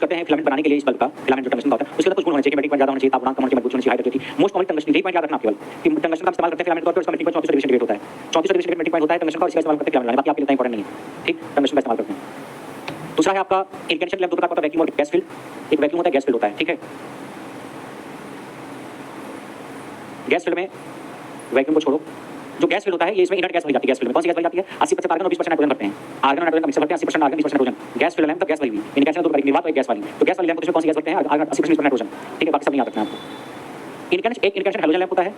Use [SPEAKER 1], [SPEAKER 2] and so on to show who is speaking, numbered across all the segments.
[SPEAKER 1] Use करते हैं filament बनाने के लिए इस बल्ब का, फिलामेंट जो टंगस्टन का होता है, उसके अंदर कुछ गुण होने चाहिए, मेल्टिंग पॉइंट ज्यादा होना चाहिए, तापमान कम होना चाहिए, मजबूत होनी चाहिए, हाइट होती है। मोस्ट कॉमन टंगस्टन, यही पॉइंट याद रखना केवल कि टंगस्टन का इस्तेमाल करते हैं फिलामेंट के तौर पर, उसका मेल्टिंग पॉइंट 34 डिग्री सेंटीग्रेड होता है। 34 डिग्री सेंटीग्रेड मेल्टिंग पॉइंट होता है टंगस्टन का, इसका इस्तेमाल करते हैं फिलामेंट, बाकी आपके लिए इंपॉर्टेंट नहीं है। ठीक, टंगस्टन का इस्तेमाल करते हैं। दूसरा है आपका इनकैंडेशन लैंप, दो प्रकार का वैक्यूम और गैस फील्ड। एक वैक्यूम होता है, गैस फील्ड होता है। ठीक है, गैस फील्ड में वैक्यूम को छोड़ो, जो गैस फील्ड होता है ये इसमें इनर्ट गैस भरी जाती है। गैस फील्ड में कौन सी गैस भरी जाती है? 80% आर्गन और 20% नाइट्रोजन भरते हैं। आर्गन और नाइट्रोजन का मिक्सर भरते हैं, 80% argon 20% nitrogen. Gas filled lamp तब गैस भरी हुई, इनकैंडेशन दो निर्वात और एक गैस वाली। तो गैस वाली लैंप इसमें कौन सी गैस भरते हैं? Argon 80% nitrogen. ठीक है, बाकी सब नहीं याद रखना है आपको। इनकैंडेशन, एक इनकैंडेशन हैलोजन लैंप होता है,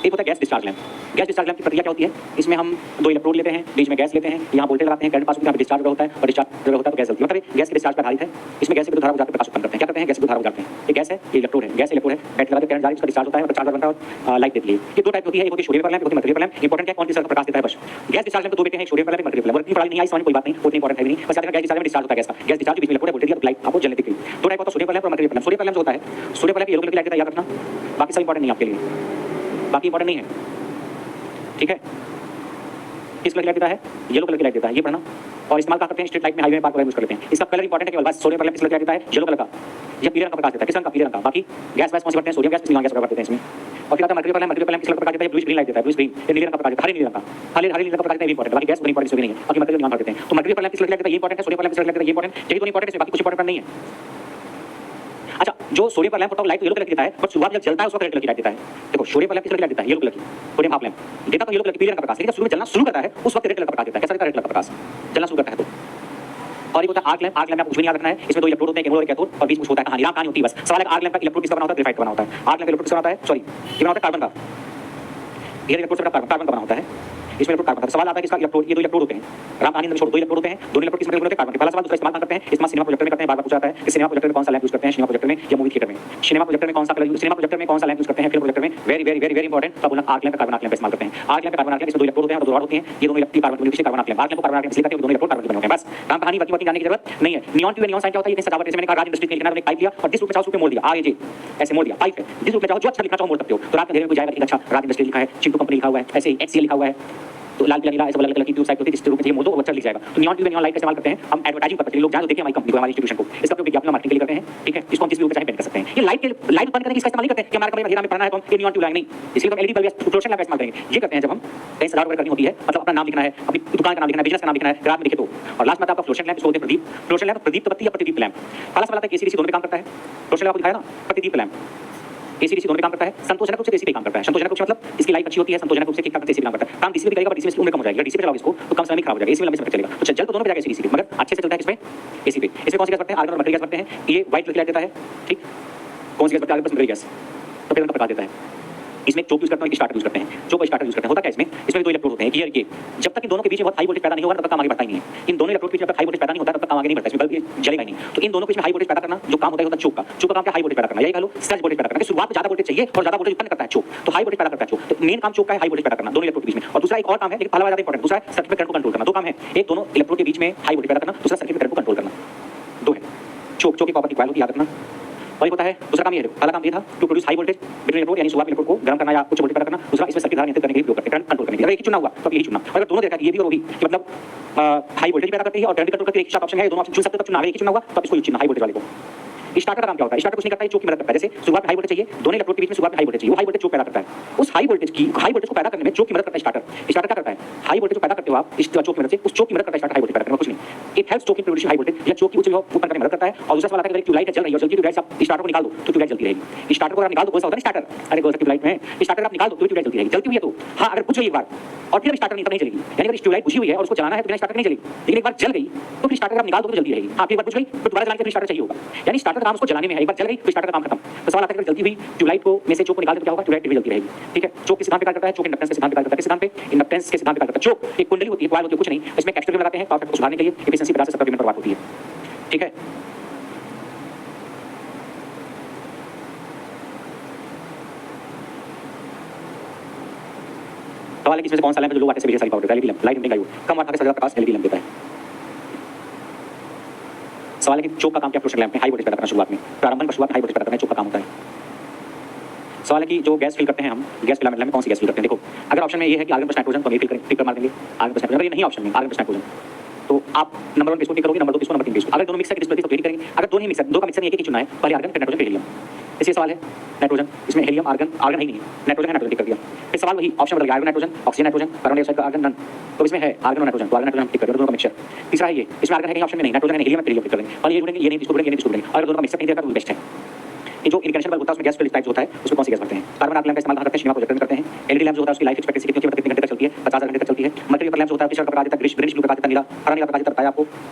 [SPEAKER 1] एक होता है gas discharge lamp. Gas discharge lamp की प्रक्रिया क्या होती है? इसमें हम दो इलेक्ट्रोड लेते हैं, बीच में गैस लेते हैं, यहाँ वोल्टेज लगाते हैं, करंट पास होता है, डिस्चार्ज होता है और डिस्चार्ज होता है तो गैस जलती है। मतलब गैस के डिस्चार्ज पर आधारित है। इसमें गैस की विद्युत धारा उजागर प्रकाश उत्पन्न करते हैं। क्या करते हैं? गैस की विद्युत धारा उजागरते हैं। ये गैस है, ये इलेक्ट्रोड है, गैस इलेक्ट्रोड है, बैटरी लगा के करंट जारी, उसका डिस्चार्ज होता है और चार्जर बनता है और लाइट देती है। ये दो टाइप होती है, एक होती है सोडियम पेपर लैंप, एक होती है मर्क्यूरी पेपर लैंप। इंपॉर्टेंट है कौन किस तरह का प्रकाश देता है बस। गैस डिस्चार्ज लैंप दो बेटे हैं, sodium paper lamp, mercury paper lamp. Working प्रणाली नहीं आई समझ कोई बात नहीं, उतनी इंपॉर्टेंट है नहीं, बस याद रखना गैस डिस्चार्ज में डिस्चार्ज होता है गैस का। गैस डिस्चार्ज के बीच में इलेक्ट्रोड है, वोल्टेज लाइट आपको जलने दिख रही है। दो टाइप होता है सोडियम पेपर लैंप और mercury paper lamp. Sodium paper lamp जो होता है, sodium paper lamp yellow colour की लाइट देता है, याद रखना। बाकी सब इंपॉर्टेंट नहीं आपके लिए, बाकी इंपॉर्टेंट नहीं है। ठीक है, किस कलर की लाइट देता है? येलो कलर की लाइट देता है, ये पढ़ना। और इस्तेमाल क्या करते हैं? स्ट्रीट लाइट में, हाईवे में, पार्क वगैरह यूज करते हैं। इसका कलर इंपॉर्टेंट है केवल, बस सोडियम पेपर लैंप किस कलर का देता है? येलो कलर का। ये पीले रंग का प्रकाश देता है, किस रंग का? पीले रंग का। बाकी गैस वैस कौन से करते हैं? सोडियम गैस, सिलिकॉन गैस वगैरह करते हैं इसमें। और फिर आता है mercury paper lamp, mercury paper lamp किस कलर का प्रकाश देता है? ब्लूइश ग्रीन लाइट देता है, ब्लूइश ग्रीन, ये नीले रंग का प्रकाश देता है, हरे नीले रंग का, हरे नीले रंग का प्रकाश देता है, ये इंपॉर्टेंट। बाकी गैस बड़ी इंपॉर्टेंट नहीं है, बाकी मर्क्यूरी नियॉन देते हैं। तो मर्क्यूरी पेपर लैंप किस कलर का देता है? ये इंपॉर्टेंट है। सोडियम पेपर लैंप किस कलर का देता है? ये इंपॉर्टेंट। यही दोनों इंपॉर्टेंट है, बाकी कुछ इंपॉर्टेंट नहीं है। अच्छा, जो सोडियम पेपर लैंप होता है लाइट येलो कलर की देता है, बट शुरुआत में जब जलता है उस वक्त रेड कलर की लाइट देता है। देखो सोडियम पेपर लैंप किस कलर की लाइट देता है? येलो कलर की। सोडियम हाफ लैंप देता तो येलो कलर की, पीले रंग का प्रकाश, लेकिन शुरू में जलना शुरू करता है उस वक्त रेड कलर का प्रकाश देता है। कैसा रेड कलर का प्रकाश जलना शुरू करता है तो। और ये होता है आर्क लैंप। आर्क लैंप में कुछ भी याद रखना है, इसमें दो इलेक्ट्रोड होते हैं, कैथोड और कैथोड, और बीच में कुछ होता है कहानी, राम कहानी होती है बस। सवाल है आर्क लैंप का इलेक्ट्रोड किसका बना होता है? ग्रेफाइट का बना होता है। आर्क लैंप इलेक्ट्रोड किसका बना होता है? सॉरी, ये बना होता है कार्बन का। ये इलेक्ट्रोड से कार्बन का बना होता है, इसमें इलेक्ट्रोड कार्बन का। सवाल आता है किसका? इलेक्ट्रोड, ये दो इलेक्ट्रोड होते हैं, राम कहानी में छोड़ दो इलेक्ट्रोड होते हैं, दोनों इलेक्ट्रोड किस में होते हैं? कार्बन के। पहला सवाल दूसरा इस्तेमाल करते हैं, इस्तेमाल सिनेमा प्रोजेक्टर में करते हैं। बार बार पूछा जाता है कि सिनेमा प्रोजेक्टर में कौन सा लैंप यूज करते हैं? सिनेमा प्रोजेक्टर में या मूवी थिएटर में? सिनेमा प्रोजेक्टर में कौन सा कलर, सिनेमा प्रोजेक्टर में कौन सा लैंप यूज करते हैं? फिल्म प्रोजेक्टर में। Very very very very important. तब बोलना arc lamp, carbon arc lamp इस्तेमाल करते हैं। Arc lamp, carbon arc lamp, इसमें दो इलेक्ट्रोड होते हैं और दो रॉड होती हैं, ये दोनों इलेक्ट्रिक कार्बन के carbon arc lamp. Arc lamp, carbon arc lamp इसलिए कहते हैं दोनों इलेक्ट्रोड कार्बन के बने होते हैं। बस काम कहानी बाकी जानने की जरूरत नहीं है। नियॉन ट्यूब, नियॉन साइन क्या होता है? ये सजावट, जैसे मैंने कहा राज इंडस्ट्री के लिखना है, मैंने पाइप लिया और जिस रूप में चाहो उस रूप में मोड़ दिया, आगे ऐसे मोड़ दिया, पाइप है, जिस रूप में चाहो जो अच्छा लिखना चाहो मोड़ सकते हो। तो रात में अंधेरे में कोई जाएगा कि अच्छा राज इंडस्ट्री लिखा है, चिंटू कंपनी लिखा हुआ है, ऐसे ही एक्सीएल लिखा हुआ है, तो लाल पीला नीला ऐसे अलग अलग की ट्यूब साइड होती है, जिस रूप में ये मोड़ दो वो अच्छा लिख जाएगा। तो नियॉन ट्यूब, नियॉन लाइट का इस्तेमाल करते हैं हम एडवर्टाइजिंग पर्पस के लिए। लोग जाएं तो देखें हमारी कंपनी को, हमारी इंस्टीट्यूशन को, इसका उपयोग विज्ञापन मार्केटिंग के लिए करते हैं। ठीक है, इसको हम जिस भी रूप में चाहे पेंट कर सकते हैं। ये लाइट उत्पन्न करने की इसका इस्तेमाल नहीं करते कि हमारे कमरे में अंधेरा में पढ़ना है तो हम ये नियॉन ट्यूब लाइट नहीं, इसलिए तो हम एलईडी बल्ब या फ्लोरेसेंट लैंप का इस्तेमाल करेंगे। ये करते हैं जब हम कहीं सजावट वगैरह करनी होती है, मतलब अपना नाम लिखना है, अपनी दुकान का नाम लिखना है, बिजनेस का नाम लिखना है, रात में लिखे तो। और लास्ट में आपका फ्लोरेसेंट लैंप, इसको बोलते हैं प्रदीप। फ्लोरेसेंट लैंप प्रदीप बत्ती या प्रतिदीप लैंप। पहला सवाल आता है एसी डीसी दोनों पे काम करता है। फ्लोरेसेंट लैंप आपको दिखाया ना, प्रतिदीप लैंप एसी डीसी दोनों पे काम करता है। संतोषजनक रूप से एसी पे काम करता है। संतोषजनक रूप से मतलब इसकी लाइफ अच्छी होती है, संतोषजनक रूप से ठीक ठाक एसी पे काम करता है। काम डीसी पे करेगा पर डीसी में उम्र कम हो जाएगी। डीसी पे चलाओगे इसको तो कम समय में खराब हो जाएगा, एसी में लंबे समय तक चलेगा। तो चल तो दोनों पे जाएगा एसी डीसी पे, मगर अच्छे से चलता है किसमें? एसी पे। इसमें कौन सी गैस करते हैं? आर्गन और मर्क्यूरी गैस करते हैं। ये व्हाइट कलर की लाइट देता है। ठीक, कौन सी गैस करते हैं? आर्गन प्लस मर्क्यूरी गैस, तो फिर उनका प्रकाश देता है। इसमें चोक यूज करते हैं, स्टार्टर यूज करते हैं। चोक और स्टार्टर यूज करते हैं। होता क्या इसमें दो इलेक्ट्रोड होते हैं, ये जब तक इन दोनों के बीच में बहुत हाई वोल्टेज पैदा नहीं होगा तब तक काम आगे बढ़ता ही नहीं है। इन दोनों इलेक्ट्रोड के बीच में जब तक हाई वोल्टेज पैदा नहीं होता तब तक काम आगे नहीं बढ़ता, इसमें बल्ब जलेगा ही नहीं। तो इन दोनों के बीच में हाई वोल्टेज पैदा करना जो काम होता है चोक का। चोक का काम क्या? हाई वोल्टेज पैदा करना, यही कह लो सर्ज वोल्टेज पैदा करना। शुरुआत में ज्यादा वोल्टेज चाहिए और ज्यादा वोल्टेज उत्पन्न करता है चोक, तो हाई वोल्टेज पैदा करता है चोक। तो मेन काम चोक का है हाई वोल्टेज पैदा करना दोनों इलेक्ट्रोड के बीच में। और दूसरा एक और काम है, लेकिन पहला ज्यादा इंपॉर्टेंट, दूसरा है सर्किट में करंट को कंट्रोल करना। दो काम है, एक दोनों इलेक्ट्रोड के बीच में हाई वोल्टेज पैदा करना, दूसरा सर्किट में करंट को कंट्रोल करना। दो है। चोक की प्रॉपर्टी कॉइल की याद रखना। और एक होता है दूसरा काम ये है, पहला काम ये था to produce high voltage between electrode, यानी शुरुआत में इलेक्ट्रोड को गर्म करना या उच्च वोल्टेज पैदा करना। दूसरा इसमें सर्किट धारा नियंत्रित करने के लिए उपयोग करते हैं, करंट कंट्रोल करने के लिए। अगर एक ही चुना हुआ तो अब यही चुनना। अगर दोनों देखा कि ये भी और वो भी कि मतलब हाई वोल्टेज पैदा करती है और करंट कंट्रोल करती है, एक ही ऑप्शन है, दोनों ऑप्शन चुन सकते हो, तब चुनाव एक ही चुना हुआ तो अब इसको चुनना हाई वोल्टेज वाले को। स्टार्टर का काम क्या होता है? स्टार्टर कुछ नहीं करता है, चोक की मदद करता है। जैसे शुरुआत में हाई वोल्टेज चाहिए, दोनों इलेक्ट्रोड के बीच में शुरुआत में हाई वोल्टेज चाहिए, वो हाई वोल्टेज चोक पैदा करता है। उस हाई वोल्टेज को पैदा करने में चोक की मदद करता है स्टार्टर। स्टार्टर क्या करता है? हाई वोल्टेज को पैदा करते हो आप इस चोक की मदद से, उस चोक की मदद करता है स्टार्टर हाई वोल्टेज पैदा करने में, कुछ नहीं। It helps choke in producing high voltage, या चोक की उच्च उत्पन्न करने में मदद करता है। और दूसरा सवाल आता है कि ट्यूबलाइट जल रही है और जलती ट्यूबलाइट आप स्टार्टर को निकाल दो तो ट्यूबलाइट जलती रहेगी। स्टार्टर को अगर निकाल दो कौन सा होता है? स्टार्टर। अरे कौन सा ट्यूबलाइट में स्टार्टर आप निकाल दो तो ट्यूबलाइट जलती रहेगी। जलती हुई है तो हाँ, अगर बुझ गई एक बार और फिर स्टार्टर नहीं, तब नहीं चलेगी। यानी अगर ट्यूबलाइट बुझी हुई है और उसको जलाना है तो बिना स्टार्टर नहीं चलेगी, लेकिन एक बार जल गई तो फिर स्टार्टर आप निकाल दो तो जल्दी रहेगी। हाँ, एक बार बुझ गई तो दोबारा जलाने के लिए स्टार्टर चाहिए होगा। यानी स्टार्टर काम उसको जलाने में है, एक बार जल गई तो स्टार्टर का काम खत्म। तो सवाल आता है कि जलती हुई ट्यूबलाइट को में से चोक को निकाल दे तो क्या होगा? ट्यूबलाइट भी जलती रहेगी। ठीक है, चोक किस सिद्धांत पे कार्य करता है? चोक इंडक्टेंस के सिद्धांत पे कार्य करता है। किस सिद्धांत पे? इंडक्टेंस के सिद्धांत पे कार्य करता है। चोक एक कुंडली होती है, कॉइल होती है, कुछ नहीं, इसमें कैपेसिटर लगाते हैं पावर फैक्टर को सुधारने के लिए, एफिशिएंसी 50 से 70% पर बात होती है। ठीक है, सवाल है कि इसमें से कौन सा लैंप है जो लो वाटेज से सारी पावर देता है? LED lamp, light emitting diode. कम वाट का ज्यादा प्रकाश एलईडी लैंप देता है। सवाल है कि चोक का काम क्या? फ्लोरेसेंट लैंप में हाई वोल्टेज पैदा करना शुरुआत में, प्रारंभ में शुरुआत में हाई वोल्टेज पैदा करना चोक का काम होता है। सवाल है कि जो गैस फिल करते हैं हम, गैस फिलामेंट लैम्प में कौन सी गैस फिल करते हैं। देखो अगर ऑप्शन में ये है कि आर्गन प्लस नाइट्रोजन तो हम ये फिल करेंगे, टिक मार देंगे आर्गन प्लस नाइट्रोजन। अगर ये नहीं ऑप्शन में आर्गन प्लस नाइट्रोजन तो आप नंबर 1 किसको टिक करोगे, नंबर 2 किसको, नंबर 3 किसको। अगर दोनों मिक्स है कि तो टिक करेंगे। अगर दोनों ही मिक्स है, दो का मिक्सर एक ही चुना है, पहले आर्गन फिर नाइट्रोजन फिर हीलियम। इसी सवाल है नाइट्रोजन, इसमें हीलियम आर्गन आर्गन ही नहीं है, नाइट्रोजन है, नाइट्रोजन टिक कर दिया। फिर सवाल वही ऑप्शन बदल गया, argon nitrogen, oxygen nitrogen, carbon dioxide का आर्गन नन। तो इसमें है आर्गन और नाइट्रोजन, तो आर्गन नाइट्रोजन टिक कर दिया, दोनों का मिक्सचर। तीसरा है ये, इसमें आर्गन है कहीं ऑप्शन में नहीं, नाइट्रोजन है, हीलियम है, हीलियम टिक कर देंगे। और ये ढूंढेंगे, ये नहीं इसको ढूंढेंगे, ये नहीं इसको ढूंढेंगे। अगर दोनों का मिक्सचर कहीं देगा तो बेस्ट है। ये जो इनकैंडेशन बल्ब होता है उसमें गैस फिल्ड टाइप होता है, उसमें कौन सी गैस भरते हैं। कार्बन आर्क लैंप का इस्तेमाल कहाँ करते हैं, शिमा प्रोजेक्टर में करते हैं। एलईडी लैंप जो होता है उसकी लाइफ एक्सपेक्टेंसी कितनी होती है, कितने घंटे तक चलती है, 50,000 घंटे तक चलती है। मर्करी वेपर लैंप जो होता है उसका प्रकाश देता है, ग्रीनिश ब्लू प्रकाश देता है, नीला हरा नीला प्रकाश देता है आपको।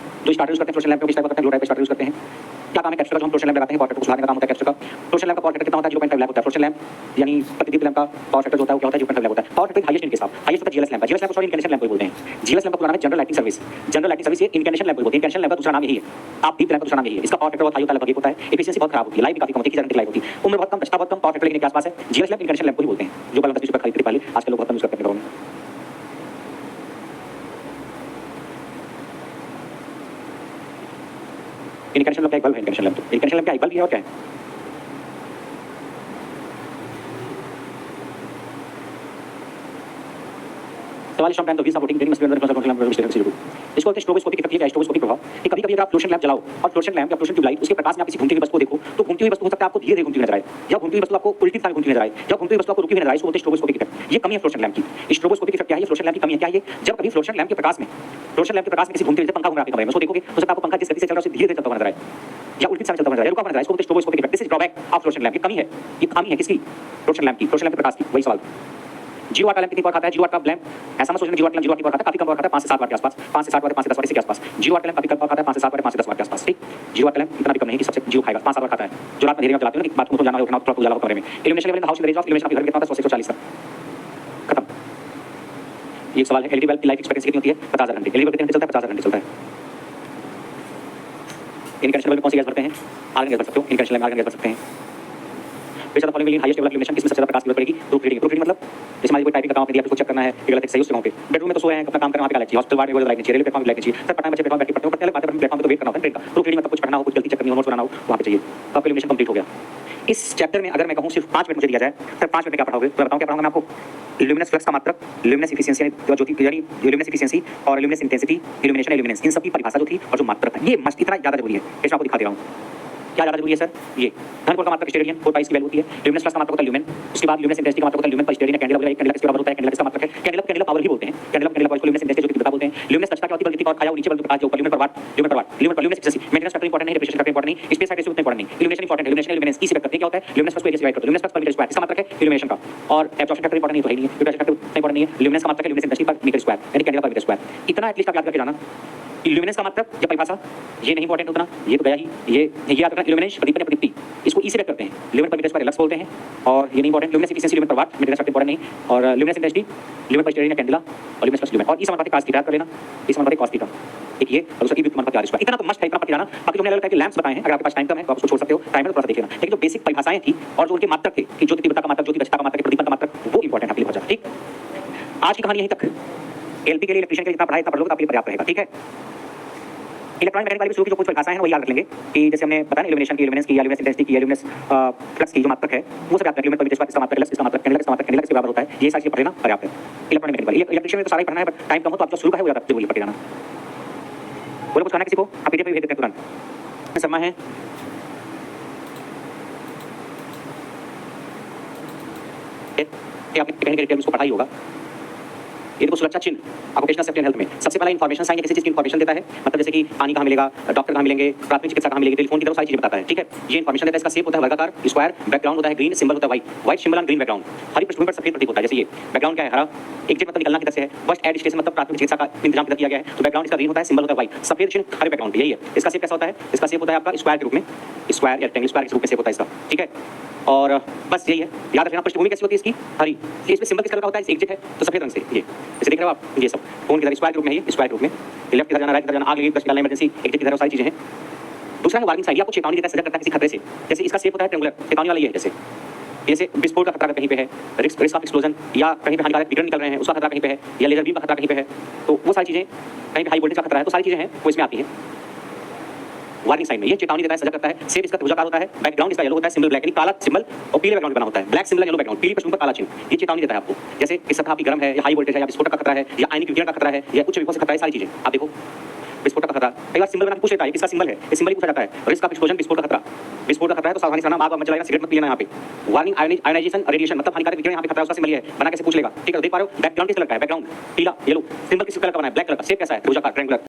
[SPEAKER 1] जो स्टार्टर यूज करते हैं फ्लोरेसेंट लैंप में किस टाइप का करते हैं, ब्लू टाइप का स्टार्टर यूज करते हैं। क्या काम है कैप्सूल का, जो हम फ्लोरेसेंट लैंप लगाते हैं, पावर फैक्टर को सुधारने का काम होता है कैप्सूल का। फ्लोरेसेंट लैंप का पावर फैक्टर कितना होता है, 0.5 लैंप होता है। फ्लोरेसेंट लैंप यानी प्रतिदीप लैंप का पावर फैक्टर जो होता है वो क्या होता है, 0.5 लैंप होता है। पावर फैक्टर हाईएस्ट इनके साथ हाईएस्ट होता है GLS lamp. GLS lamp sorry incandescent lamp को बोलते हैं। जीएलएस लैंप का पूरा नाम है general lighting service. General lighting service ये इनकैंडेशन लैंप को बोलते हैं। इनकैंडेशन लैंप का दूसरा नाम यही है, आप दीप लैंप का दूसरा नाम यही है। इसका पावर फैक्टर बहुत हाई होता है, लगभग 1 होता है। एफिशिएंसी बहुत खराब होती है, लाइफ भी काफी कम होती है, 30 लाइफ होती है, उम्र बहुत कम, दक्षता बहुत कम, पावर फैक्टर लेकिन के आसपास है। जीएलएस लैंप इनकैंडेशन लैंप को ही बोलते हैं, जो बल्ब 10 रुपए खरीदते पहले आजकल लोग बहुत कम यूज करते हैं घरों में। इनकैंडेशन लैंप का एक बल्ब है, इनकैंडेशन लैंप, इनकैंडेशन लैंप का एक बल्ब है और क्या है। सवाल from time the wheels of rotating train must be under the control of mister series. इसको कहते हैं स्ट्रोबोस्कोपिक इफेक्ट या स्ट्रोबोस्कोपिक प्रभाव। कि कभी-कभी अगर आप फ्लोरेसेंट लैंप जलाओ और फ्लोरेसेंट लैंप या फ्लोरेसेंट ट्यूबलाइट उसके प्रकाश में आप किसी घूमती हुई वस्तु को देखो तो घूमती हुई वस्तु हो सकता है आपको धीरे-धीरे घूमती हुई नजर आए, या घूमती हुई वस्तु आपको उल्टी दिशा में घूमती हुई नजर आए, या घूमती हुई वस्तु आपको रुकी हुई नजर आए, इसको बोलते हैं स्ट्रोबोस्कोपिक इफेक्ट। ये कमी है फ्लोरेसेंट लैंप की। स्ट्रोबोस्कोपिक इफेक्ट क्या है, ये फ्लोरेसेंट लैंप की कमी है। क्या है ये, जब कभी फ्लोरेसेंट लैंप के प्रकाश में किसी घूमते हुए पंखा घूम रहा है कमरे में, उसको देखोगे तो सकता है आपको पंखा जिस गति से चल रहा है उससे धीरे-धीरे चलता हुआ नजर आए, या उल्टी दिशा में चलता हुआ नजर आए, रुका हुआ नजर आए, इसको बोलते हैं stroboscopic effect. This is drawback of fluorescent lamp. ये कमी है, ये खामी है किसकी, फ्लोरेसेंट लैंप की, फ्लोरेसेंट लैंप के प्रकाश की। वही सवाल 0 वाट का लैंप कितनी पावर खाता है, 0 वाट का लैंप ऐसा मत सोचना 0 वाट की पावर खाता है, काफी कम पावर खाता है, 5 से 7 वाट के आसपास, 5 से 7 वाट, 5 से 10 वाट इसके आसपास। 0 वाट का लैंप काफी कम पावर खाता है, 5 से 7 वाट, 5 से 10 वाट के आसपास। ठीक, 0 वाट का लैंप इतना भी कम नहीं कि सबसे जीरो खाएगा, 5 7 वाट खाता है। जो रात में अंधेरे में जलाते हो ना कि बाथरूम तो जाना है, उठना थोड़ा उजाला हो कमरे में। Illumination level in the house in the range of illumination of घर में कितना होता है, 100 से 140 तक। खत्म। ये सवाल है एलईडी बल्ब की लाइफ एक्सपेक्टेंसी कितनी होती है, 50,000 घंटे। एलईडी बल्ब कितने घंटे चलता है, 50,000 घंटे चलता है। इनकैंडेशन में कौन सी गैस भरते हैं, आर्गन गैस भर सकते हो, इनकैंडेशन में आर्गन गैस भर सकते हैं। बेशक the following highest level of illumination, किसमें सबसे ज्यादा प्रकाश की जरूरत पड़ेगी, प्रूफ रीडिंग। प्रूफ रीडिंग मतलब जैसे मान लीजिए कोई टाइपिंग का काम दिया, आपको चेक करना है कि गलत है सही, उस जगह पे बेडरूम में तो सोए हैं, अपना काम करना, वहाँ पे लाइट चाहिए, हॉस्पिटल वार्ड में लाइट चाहिए, रेलवे प्लेटफॉर्म में लाइट चाहिए, सर पटाने बच्चे प्लेटफॉर्म बैठ के पढ़ते हैं, प्लेटफॉर्म पे तो वेट करना होता है ट्रेन का। प्रूफ रीडिंग मतलब कुछ पढ़ना हो, कुछ गलती चेक करनी हो, नोट्स बनाना हो, वहाँ पे चाहिए। तो आपका इल्यूमिनेशन कंप्लीट हो गया। इस चैप्टर में अगर मैं कहूँ सिर्फ 5 मिनट मुझे दिया जाए, सर 5 मिनट में क्या पढ़ाओगे, तो मैं बताऊँ क्या पढ़ाऊंगा मैं आपको। इल्यूमिनेंस फ्लक्स का मात्रक, इल्यूमिनेंस एफिशिएंसी ज्योति यानी इल्यूमिनेंस एफिशिएंसी और इल्यूमिनेंस इंटेंसिटी, इल्यूमिनेशन इल्यूमिनेंस, इन सब की परिभाषा जो थी और जो मात्रक है, ये मस्त इतना ज्यादा जरूरी है। इसमें आपको दिखा दे रहा हूँ क्या ज्यादा जरूरी है सर। ये घन कोण का मात्रक स्टेरेडियन 4 पाई की वैल्यू होती है। ल्यूमिनेंस फ्लक्स का मात्रक होता है ल्यूमेन, उसके बाद ल्यूमिनेंस इंटेंसिटी का मात्रक होता है ल्यूमेन पर स्टेरेडियन। कैंडेला वगैरह कैंडेला किसके बराबर होता है, कैंडेला किसका मात्रक है, कैंडेला पावर ही बोलते हैं। कैंडेला पावर को ल्यूमिनेंस इंटेंसिटी जो तीव्रता बोलते हैं। ल्यूमिनेंस दक्षता क्या होती है, बल्कि और खाया नीचे बल्ब प्रकाश जो ऊपर lumen per watt, lumen per watt, lumen per luminance efficiency. Maintenance factor important नहीं, डिप्रेशन फैक्टर इंपॉर्टेंट नहीं, स्पेस फैक्टर उतना इंपॉर्टेंट नहीं। इल्यूमिनेशन इंपॉर्टेंट है, इल्यूमिनेशन इल्यूमिनेंस की करते हैं क्या होता है, ल्यूमिनेंस फ्लक्स को एरिया से डिवाइड करते हैं, luminance flux per metre square, इसका मात्रक है इल्यूमिनेशन का। और एब्जॉर्प्शन फैक्टर इंपॉर्टेंट नहीं तो है ही नहीं, डिप्रेशन फैक्टर इंपॉर्टेंट नहीं है। ल्यूमिनेंस का मात्रक है ल्यूमिनेंस इंटेंसिटी पर मीटर स्क्वायर यानी कैंडेला पर मीटर स्क्वायर। इतना एटलीस्ट आप याद करके जाना। इल्यूमिनेंस का मात्रक या परिभाषा ये नहीं इंपॉर्टेंट उतना, ये तो गया ही। ये याद रखना, इल्यूमिनेशन प्रदीपन या प्रदीप्ति, इसको ई से करते हैं, ल्यूमेन पर मीटर स्क्वायर लक्स बोलते हैं। और ये नहीं important, luminance efficiency lumen per वाट, मेंटेनेंस फैक्टर इंपॉर्टेंट नहीं। और ल्यूमिनेंस इंटेंसिटी ल्यूमेन पर स्टेरेडियन या कैंडेला और ल्यूमिनेंस प्लस ल्यूमेन। और ई समानुपाती cos थीटा कर लेना, ई समानुपाती cos थीटा एक ये और दूसरा ई व्युत्पन्न अनुपात r स्क्वायर। इतना तो मस्ट है, इतना पढ़ के जाना। बाकी जो मैंने अलग टाइप के लैंप्स बताए हैं, अगर आपके पास टाइम कम है तो आप उसको छोड़ सकते हो, टाइम है तो थोड़ा सा देख लेना। लेकिन जो बेसिक परिभाषाएं थी और जो उनके मात्रक थे कि ज्योति तीव्रता का मात्रक, ज्योति दक्षता का मात्रक, प्रदीपन का मात्रक, वो इंपॉर्टेंट आपके लिए बहुत ज्यादा। ठीक, आज की कहानी यहीं तक। एलपी के लिए, इलेक्ट्रीशियन के लिए जितना पढ़ाई इतना पढ़ लोगे तो आपके लिए पर्याप्त रहेगा। ठीक है, इलेक्ट्रॉनिक मैकेनिकल वाली शुरू की जो कुछ परिभाषाएं हैं वो याद रख लेंगे कि जैसे हमने बताया इल्यूमिनेशन की, इल्यूमिनेंस की, इल्यूमिनेंस इंटेंसिटी की, इल्यूमिनेंस फ्लक्स की जो मात्रक है वो सब याद रख लेंगे। पर मीटर इसका मात्रक, लक्स इसका मात्रक, कैंडेला इसका मात्रक, कैंडेला किसके बराबर होता है, ये सारी चीजें पढ़ लेना पर्याप्त है। इलेक्ट्रॉनिक मैकेनिकल, इलेक्ट्रीशियन में तो सारा ही पढ़ना है, बट टाइम कम हो तो आप जो शुरू का है वो याद जरूर पढ़ के जाना। बोलो कुछ कहना किसी को, आप पीडीएफ में भेज देते हैं तुरंत। शर्मा है आपने कहीं डिटेल उसको पढ़ा ही होगा। ये देखो सुरक्षा चिन्ह ऑक्यूपेशनल सेफ्टी एंड हेल्थ में सबसे पहला इंफॉर्मेशन साइन किसी चीज की इंफॉर्मेशन देता है, मतलब जैसे कि पानी कहाँ मिलेगा, डॉक्टर कहाँ मिलेंगे, प्राथमिक चिकित्सा कहाँ मिलेगी, टेलीफोन की तरह सारी चीजें बताता है। ठीक है, ये इंफॉर्मेशन देता है। इसका शेप होता है वर्गाकार स्क्वायर, बैकग्राउंड होता है ग्रीन, सिंबल होता है white, white symbol on green background, हरी पृष्ठभूमि पर सफेद प्रतीक होता है। जैसे ये बैकग्राउंड क्या है, हरा, एग्जिट मतलब निकलना किधर से है, फर्स्ट एड स्टेशन मतलब प्राथमिक चिकित्सा का इंतजाम किधर किया गया है, तो बैकग्राउंड इसका ग्रीन होता है, सिंबल होता है व्हाइट, सफेद चिन्ह हरे बैकग्राउंड यही है। इसका शेप कैसा होता है, इसका शेप होता है आपका स्क्वायर के रूप में, स्क्वायर या रेक्टेंगल स्क्वायर के रूप में शेप होता है इसका। ठीक है, और बस यही है, याद रखना। पृष्ठभूमि कैसी होती है इसकी, हरी। इसमें सिंबल किस कलर का होता है, एग्जिट है तो सफेद रंग से, ये जैसे देख रहे हो आप, ये सब फोन की तरह स्क्वायर ग्रुप में है, ये स्क्वायर ग्रुप में, लेफ्ट की तरफ जाना, राइट की तरफ जाना, आग लगी, निकालना, इमरजेंसी, एग्जिट की तरह सारी चीजें हैं। दूसरा है वार्निंग साइन, ये आपको चेतावनी देता है, सजग करता है किसी खतरे से। जैसे इसका शेप होता है ट्रायंगुलर, चेतावनी वाला ये है। जैसे विस्फोट का खतरा कहीं पे है, रिस्क ऑफ एक्सप्लोजन, या कहीं पे हानिकारक विकिरण निकल रहे हैं उसका खतरा कहीं पे है, या लेजर बीम का खतरा कहीं पे है, तो वो सारी चीजें, कहीं पे हाई वोल्टेज का खतरा है, तो सारी चीजें हैं वो इसमें आती हैं। वार्निंग साइन में, ये चेतावनी देता है, सजग करता है। सेब इसका त्रिभुजाकार होता है, बैकग्राउंड इसका येलो होता है, सिंबल ब्लैक यानी काला सिंबल और पीले बैकग्राउंड बना होता है। ब्लैक सिंबल येलो बैकग्राउंड, पीली पृष्ठभूमि पर काला चिन्ह, ये चेतावनी देता है आपको। जैसे इस सतह आपकी गर्म है या हाई वोल्टेज है या विस्फोटक का खतरा है या आयनिक विकिरण का खतरा है या उच्च विभव से खतरा है, सारी चीजें आप देखो। विस्फोटक का खतरा कई बार सिंबल बना के पूछ लेता है किसका सिंबल है, इस सिंबल ही पूछा जाता है। रिस्क ऑफ एक्सप्लोजन, विस्फोट का खतरा, विस्फोट का खतरा है तो सावधानी से रहना, आग मत जलाएगा, सिगरेट मत पीना यहाँ पे। वार्निंग आयनाइजेशन रेडिएशन मतलब हानिकारक विकिरण यहाँ पे खतरा, उसका सिंबल है, बना कैसे पूछ लेगा। ठीक है, देख पा रहे हो बैकग्राउंड किस कलर का है, बैकग्राउंड पीला येलो, सिंबल किस कलर का बना है, ब्लैक कलर का। शेप कैसा है, त्रिभुजाकार ट्रायंगुलर।